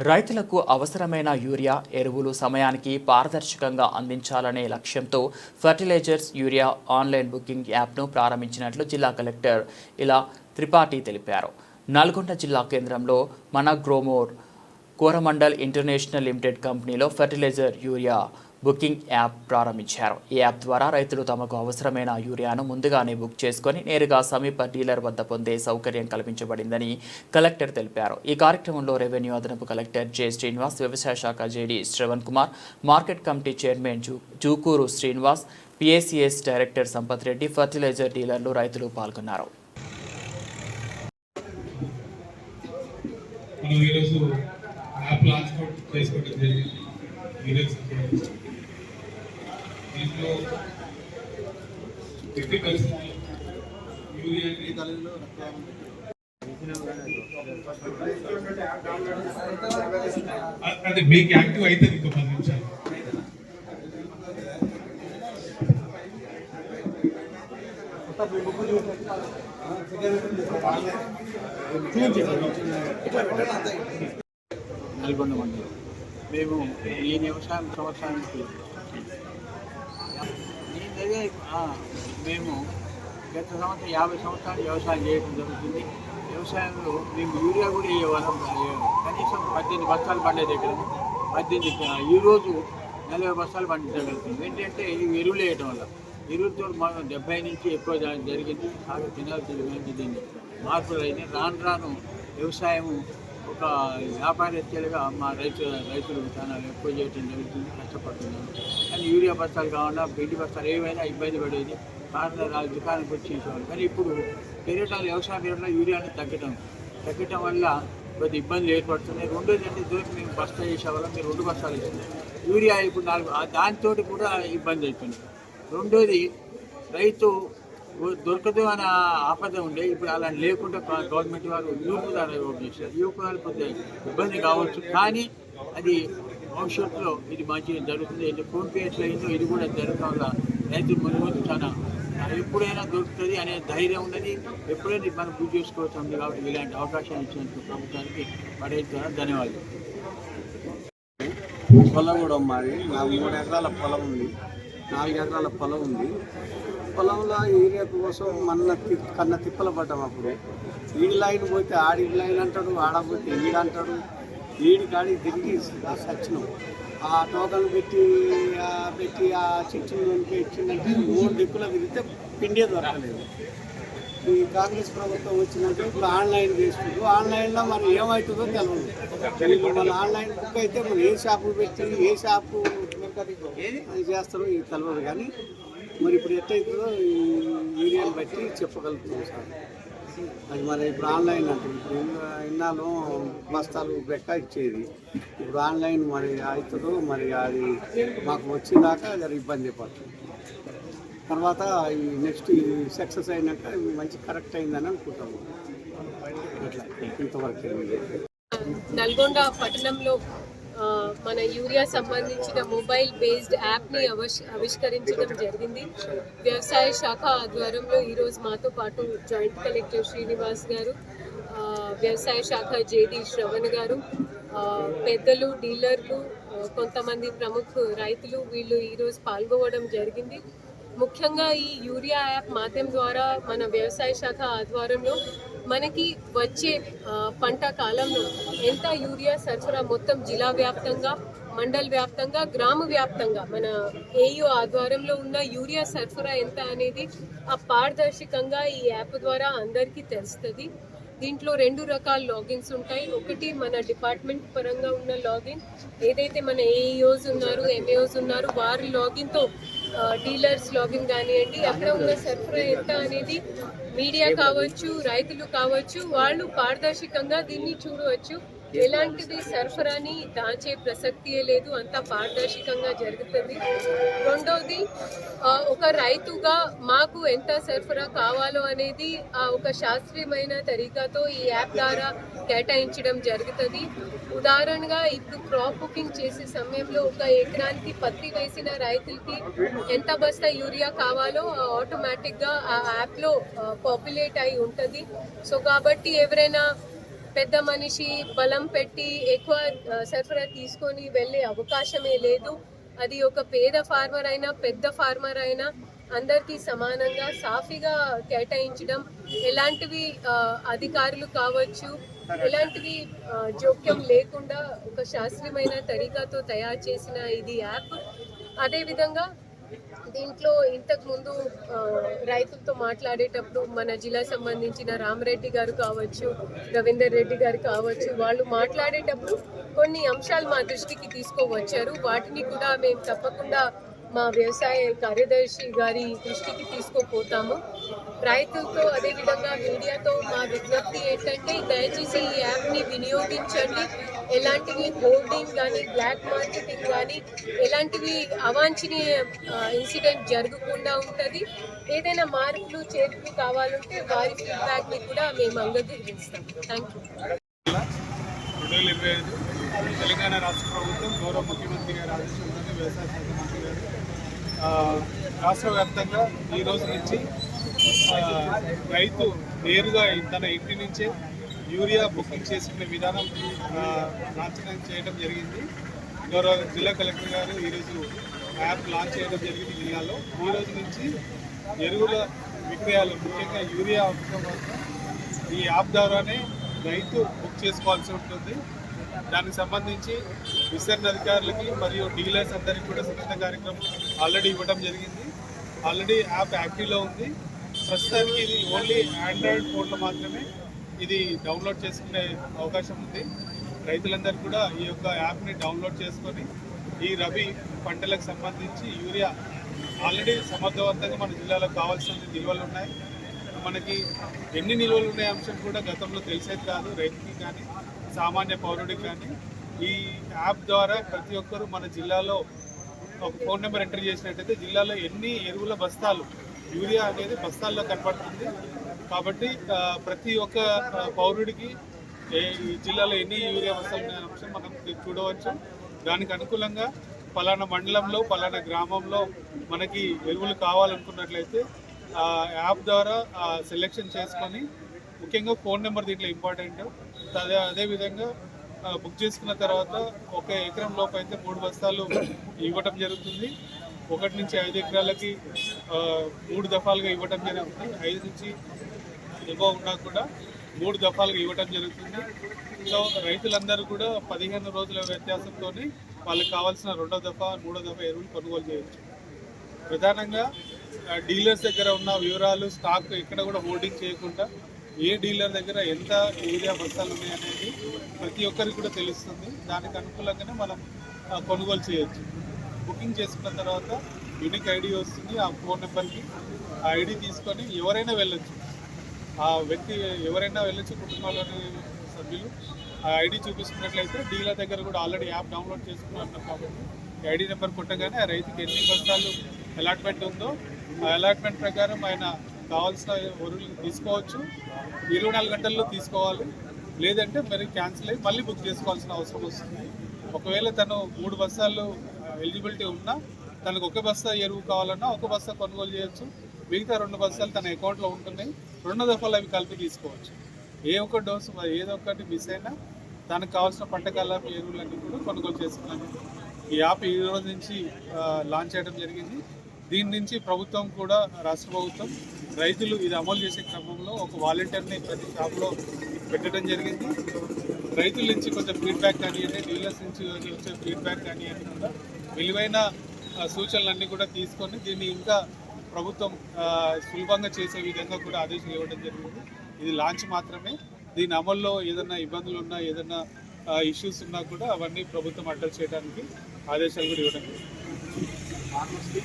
రైతులకు అవసరమైన యూరియా ఎరువులు సమయానికి పారదర్శకంగా అందించాలనే లక్ష్యంతో ఫర్టిలైజర్స్ యూరియా ఆన్లైన్ బుకింగ్ యాప్ను ప్రారంభించినట్లు జిల్లా కలెక్టర్ ఇలా త్రిపాఠి తెలిపారు. నల్గొండ జిల్లా కేంద్రంలో మనగ్రోమోర్ కోరమండల్ ఇంటర్నేషనల్ లిమిటెడ్ కంపెనీలో ఫర్టిలైజర్ యూరియా బుకింగ్ యాప్ ప్రారంభించారు. ఈ యాప్ ద్వారా రైతులు తమకు అవసరమైన యూరియాను ముందుగానే బుక్ చేసుకొని నేరుగా సమీప డీలర్ వద్ద పొందే సౌకర్యం కల్పించబడిందని కలెక్టర్ తెలిపారు. ఈ కార్యక్రమంలో రెవెన్యూ అదనపు కలెక్టర్ జె శ్రీనివాస్, వ్యవసాయ శాఖ JD Shravan Kumar, market committee chairman Jukuru Srinivas, PACS director Sampath Reddy, fertilizer డీలర్లు, రైతులు పాల్గొన్నారు. అదే మీకు యాక్టివ్ అయితే ఇంకో 10 నిమిషాలు. నల్గొండ మండలం మేము ఈ వ్యవసాయం సంవత్సరానికి మేము గత సంవత్సరం 50 సంవత్సరాలు వ్యవసాయం చేయడం జరుగుతుంది. వ్యవసాయంలో మేము యూరియా కూడా వేయవాళ్ళం. కనీసం 18 బస్తాలు పండే దగ్గర 18 ఈరోజు 40 బస్తాలు పండించగలుగుతుంది. ఏంటంటే ఈ ఎరువులు వేయడం వల్ల ఎరువులతో మనం 70 నుంచి ఎక్కువ జరిగింది. చాలా తినాల్సింది దీన్ని మార్పులు అయితే రాను వ్యవసాయము ఒక వ్యాపారస్తులుగా మా రైతులు చాలా ఎక్కువ చేయడం జరుగుతుంది, కష్టపడుతున్నారు. కానీ యూరియా బస్తాలు కావాలన్నా పిండి బస్తాలు ఏవైనా ఇబ్బంది పడేది. కారణాలు దుకాణానికి వచ్చి చేసేవాళ్ళు. కానీ ఇప్పుడు పెరగటాలు వ్యవసాయ పెరగడంలో యూరియాని తగ్గటం వల్ల కొద్ది ఇబ్బందులు ఏర్పడుతున్నాయి. రెండోది అంటే ఇదివరకు మేము బస్తా చేసేవాళ్ళం, మీరు 2 బస్తాలు ఇస్తుంది. యూరియా ఇప్పుడు 4 దానితో కూడా ఇబ్బంది అవుతుంది. రెండోది రైతు దొరకదు అనే ఆపద ఉండే, ఇప్పుడు అలా లేకుండా గవర్నమెంట్ వారు యూపు ద్వారా ఓపెన్ చేశారు. యూపు ద్వారా కొద్దిగా ఇబ్బంది కావచ్చు, కానీ అది భవిష్యత్తులో ఇది మంచిగా జరుగుతుంది. ఇది ఫోన్పే ఎట్లా అయిందో ఇది కూడా జరగడం వల్ల రైతు ముందు చాలా ఎప్పుడైనా దొరుకుతుంది అనే ధైర్యం ఉన్నది. ఎప్పుడైనా మనం పూజ చేసుకోవచ్చు ఉంది. కాబట్టి ఇలాంటి అవకాశాలు ఇచ్చినందుకు ప్రభుత్వానికి పడేస్తున్నా ధన్యవాదాలు. పొలం కూడా మాది, నాకు 3 ఎకరాల పొలం ఉంది, 4 ఎకరాల పొలం ఉంది. పొలంలో యూరియా కోసం కన్నా తిప్పలు పడ్డాం. అప్పుడు ఈడి లైన్ పోతే ఆడి లైన్ అంటాడు, ఆడపోతే ఈడు అంటాడు. ఈడి కాడికి తిరిగి సచ్చినాం. ఆ టోకన్లు పెట్టి ఆ చిచ్చుని ఇచ్చిందంటే 3 దిక్కులు తిరిగితే పిండే దొరకలేదు. ఈ కాంగ్రెస్ ప్రభుత్వం వచ్చినట్టు ఇప్పుడు ఆన్లైన్ చేసుకుంటూ ఆన్లైన్లో మరి ఏమవుతుందో తెలియదు. మన ఆన్లైన్ బుక్ అయితే మనం ఏ షాపు పెట్టి ఏ షాపు అది చేస్తారో ఇది తెలియదు. కానీ మరి ఇప్పుడు ఎట్లయితుందో ఈ యూరియాని బట్టి చెప్పగలుగుతాం సార్. అది మరి ఇప్పుడు ఆన్లైన్ అంటే ఇప్పుడు ఇన్నాళ్ళు బస్తాలు బెక్క ఇచ్చేది, ఇప్పుడు ఆన్లైన్ మరి అవుతుందో మరి అది మాకు వచ్చేదాకా జర ఇబ్బంది పడుతుంది. తర్వాత ఈ నెక్స్ట్ ఇది సక్సెస్ అయినాక మంచి కరెక్ట్ అయిందని అనుకుంటాము. ఇట్లా ఇంతవరకు నల్గొండ పట్టణంలో మన యూరియా సంబంధించిన మొబైల్ బేస్డ్ యాప్ని ఆవిష్కరించడం జరిగింది. వ్యవసాయ శాఖ ఆధ్వర్యంలో ఈరోజు మాతో పాటు జాయింట్ కలెక్టర్ శ్రీనివాస్ గారు, వ్యవసాయ శాఖ జేడీ శ్రవణ్ గారు, పెద్దలు, డీలర్లు, కొంతమంది ప్రముఖ రైతులు వీళ్ళు ఈరోజు పాల్గొనడం జరిగింది. ముఖ్యంగా ఈ యూరియా యాప్ మాధ్యమం ద్వారా మన వ్యవసాయ శాఖ ఆధ్వర్యంలో మనకి వచ్చే పంట కాలంలో ఎంత యూరియా సరఫరా మొత్తం జిల్లా వ్యాప్తంగా, మండల్ వ్యాప్తంగా, గ్రామ వ్యాప్తంగా మన ఏయూ ఆధ్వర్యంలో ఉన్న యూరియా సరఫరా ఎంత అనేది ఆ పారదర్శకంగా ఈ యాప్ ద్వారా అందరికీ తెలుస్తుంది. దీంట్లో 2 రకాల లాగిన్స్ ఉంటాయి. ఒకటి మన డిపార్ట్మెంట్ పరంగా ఉన్న లాగిన్, ఏదైతే మన ఏఈఓస్ ఉన్నారు, ఎంఏఓస్ ఉన్నారు, వారి లాగిన్తో డీలర్స్ లాగిన్ కానివ్వండి, అక్కడ ఉన్న సరఫరా ఎంత అనేది మీడియా కావచ్చు, రైతులు కావచ్చు, వాళ్ళు పారదర్శకంగా దీన్ని చూడవచ్చు. ఎలాంటిది సరఫరాని దాచే ప్రసక్తియే లేదు, అంతా పారదర్శకంగా జరుగుతుంది. రెండవది, ఒక రైతుగా మాకు ఎంత సరఫరా కావాలో అనేది ఒక శాస్త్రీయమైన తరీకాతో ఈ యాప్ ద్వారా కేటాయించడం జరుగుతుంది. ఉదాహరణగా ఇప్పుడు క్రాప్ బుకింగ్ చేసే సమయంలో ఒక ఎకరానికి పత్తి వేసిన రైతులకి ఎంత బస్తా యూరియా కావాలో ఆటోమేటిక్గా ఆ యాప్లో పాపులేట్ అయి ఉంటుంది. సో కాబట్టి ఎవరైనా పెద్ద మనిషి బలం పెట్టి ఎక్కువ సరఫరా తీసుకొని వెళ్ళే అవకాశమే లేదు. అది ఒక పేద ఫార్మర్ అయినా పెద్ద ఫార్మర్ అయినా అందరికీ సమానంగా సాఫీగా కేటాయించడం, ఎలాంటివి అధికారులు కావచ్చు ఎలాంటివి జోక్యం లేకుండా ఒక శాస్త్రీయమైన తరీకాతో తయారు చేసిన ఇది యాప్. అదేవిధంగా దీంట్లో ఇంతకు ముందు రైతులతో మాట్లాడేటప్పుడు మన జిల్లా సంబంధించిన రామరెడ్డి గారు కావచ్చు, రవీందర్ రెడ్డి గారు కావచ్చు, వాళ్ళు మాట్లాడేటప్పుడు కొన్ని అంశాలు మా దృష్టికి తీసుకువచ్చారు. వాటిని కూడా మేము తప్పకుండా మా వ్యవసాయ కార్యదర్శి గారి దృష్టికి తీసుకుపోతాము. రైతులతో అదేవిధంగా మీడియాతో మా విజ్ఞప్తి ఏంటంటే దయచేసి ఈ యాప్ని వినియోగించండి. ఎలాంటివి హోర్డింగ్ కానీ బ్లాక్ మార్కెటింగ్ కానీ ఎలాంటివి అవాంఛనీయ ఇన్సిడెంట్ జరగకుండా ఉంటుంది. ఏదైనా మార్పులు చేర్పులు కావాలంటే వారి ఫీడ్బ్యాక్ని కూడా మేము అంగీకరిస్తాం. Thank you. 2025 తెలంగాణ రాష్ట్ర ప్రభుత్వం గౌరవ ముఖ్యమంత్రి గారి ఆదేశంలోనే వ్యవసాయ శాఖ మంత్రి గారు రాష్ట్ర వ్యాప్తంగా ఈ రోజు నుంచి రైతు నేరుగా తన ఇంటి నుంచే యూరియా బుకింగ్ చేసుకునే విధానం లాంఛనం చేయడం జరిగింది. గౌరవ జిల్లా కలెక్టర్ గారు ఈరోజు యాప్ లాంచ్ చేయడం జరిగింది జిల్లాలో. ఈ రోజు నుంచి ఎరువుల విక్రయాలు ముఖ్యంగా యూరియా అవసరం ఈ యాప్ ద్వారానే రైతు బుక్ చేసుకోవాల్సి ఉంటుంది. దానికి సంబంధించి విస్తరణ అధికారులకి మరియు డీలర్స్ అందరికీ కూడా శిక్షణ కార్యక్రమం ఆల్రెడీ ఇవ్వడం జరిగింది. ఆల్రెడీ యాప్ యాక్టివ్లో ఉంది. ప్రస్తుతానికి ఇది ఓన్లీ ఆండ్రాయిడ్ ఫోన్లో మాత్రమే ఇది డౌన్లోడ్ చేసుకునే అవకాశం ఉంది. రైతులందరూ కూడా ఈ యొక్క యాప్ని డౌన్లోడ్ చేసుకొని ఈ రబీ పంటలకు సంబంధించి యూరియా ఆల్రెడీ సమర్థవంతంగా మన జిల్లాలో కావాల్సిన నిల్వలు ఉన్నాయి. మనకి ఎన్ని నిల్వలు ఉన్నాయి అంశం కూడా గతంలో తెలిసేది కాదు రైతుకి కానీ సామాన్య పౌరుడికి కానీ. ఈ యాప్ ద్వారా ప్రతి ఒక్కరూ మన జిల్లాలో ఒక ఫోన్ నెంబర్ ఎంటర్ చేసినట్టయితే జిల్లాలో ఎన్ని ఎరువుల బస్తాలు యూరియా అనేది బస్తాల్లో కనపడుతుంది. కాబట్టి ప్రతి ఒక్క పౌరుడికి ఈ జిల్లాలో ఎన్ని యూరియా బస్తాలు అనే అంశం మనం చూడవచ్చు. దానికి అనుకూలంగా పలానా మండలంలో పలానా గ్రామంలో మనకి ఎరువులు కావాలనుకున్నట్లయితే యాప్ ద్వారా సెలెక్షన్ చేసుకొని ముఖ్యంగా ఫోన్ నెంబర్ దీంట్లో ఇంపార్టెంట్. అదేవిధంగా బుక్ చేసుకున్న తర్వాత 1 ఎకరం లోపు అయితే 3 బస్తాలు ఇవ్వటం జరుగుతుంది. 1 నుంచి 5 ఎకరాలకి 3 దఫాలుగా ఇవ్వటం జరుగుతుంది. 5 నుంచి ఎక్కువ ఉన్నా కూడా 3 దఫాలుగా ఇవ్వటం జరుగుతుంది. సో రైతులందరూ కూడా 15 రోజుల వ్యత్యాసంతో వాళ్ళకి కావాల్సిన 2వ దఫ 3వ దఫ ఎరువులు కొనుగోలు చేయొచ్చు. ప్రధానంగా డీలర్స్ దగ్గర ఉన్న వివరాలు స్టాక్ ఎక్కడ కూడా హోల్డింగ్ చేయకుండా ఏ డీలర్ దగ్గర ఎంత యూరియా బస్తాలు ఉన్నాయనేది ప్రతి ఒక్కరికి కూడా తెలుస్తుంది. దానికి అనుకూలంగానే మనం కొనుగోలు చేయొచ్చు. బుకింగ్ చేసుకున్న తర్వాత యూనిక్ ఐడి వస్తుంది. ఆ ఫోన్ నెంబర్కి ఆ ఐడి తీసుకొని ఎవరైనా వెళ్ళొచ్చు. ఆ వ్యక్తి ఎవరైనా వెళ్ళొచ్చు. కుటుంబంలోని సభ్యులు ఆ ఐడి చూపించుకున్నట్లయితే డీలర్ దగ్గర కూడా ఆల్రెడీ యాప్ డౌన్లోడ్ చేసుకున్నారు కాబట్టి ఐడి నెంబర్ కొట్టగానే ఆ రైతుకి ఎన్ని బస్తాలు అలాట్మెంట్ ఉందో ఆ అలాట్మెంట్ ప్రకారం ఆయన కావాల్సిన వరువులు తీసుకోవచ్చు. 24 గంటల్లో తీసుకోవాలి. లేదంటే మరి క్యాన్సిల్ అయ్యి మళ్ళీ బుక్ చేసుకోవాల్సిన అవసరం వస్తుంది. ఒకవేళ తను 3 బస్తాలు ఎలిజిబిలిటీ ఉన్నా తనకు 1 బస్తా ఎరువు కావాలన్నా 1 బస్తా కొనుగోలు చేయొచ్చు. మిగతా 2 బస్తాలు తన అకౌంట్లో ఉంటున్నాయి. 2 దఫాలు అవి కలిపి తీసుకోవచ్చు. ఏ ఒక్క డోసు ఏదో ఒకటి మిస్ అయినా తనకు కావాల్సిన పంట కాలం ఎరువులన్నీ కూడా కొనుగోలు చేసుకున్నాను. ఈ యాప్ ఈ రోజు నుంచి లాంచ్ చేయడం జరిగింది. దీని నుంచి ప్రభుత్వం కూడా రాష్ట్ర ప్రభుత్వం రైతులు ఇది అమలు చేసే క్రమంలో ఒక వాలంటీర్ని ప్రతి షాప్లో పెట్టడం జరిగింది. రైతుల నుంచి కొంచెం ఫీడ్బ్యాక్ కానివ్వండి, డీలర్స్ నుంచి వచ్చే ఫీడ్బ్యాక్ కానివ్వండి కూడా విలువైన సూచనలన్నీ కూడా తీసుకొని దీన్ని ఇంకా ప్రభుత్వం సులభంగా చేసే విధంగా కూడా ఆదేశాలు ఇవ్వడం జరిగింది. ఇది లాంచ్ మాత్రమే. దీని అమల్లో ఏదైనా ఇబ్బందులు ఉన్నా ఏదైనా ఇష్యూస్ ఉన్నా కూడా అవన్నీ ప్రభుత్వం అడ్రస్ చేయడానికి ఆదేశాలు కూడా ఇవ్వడం జరిగింది.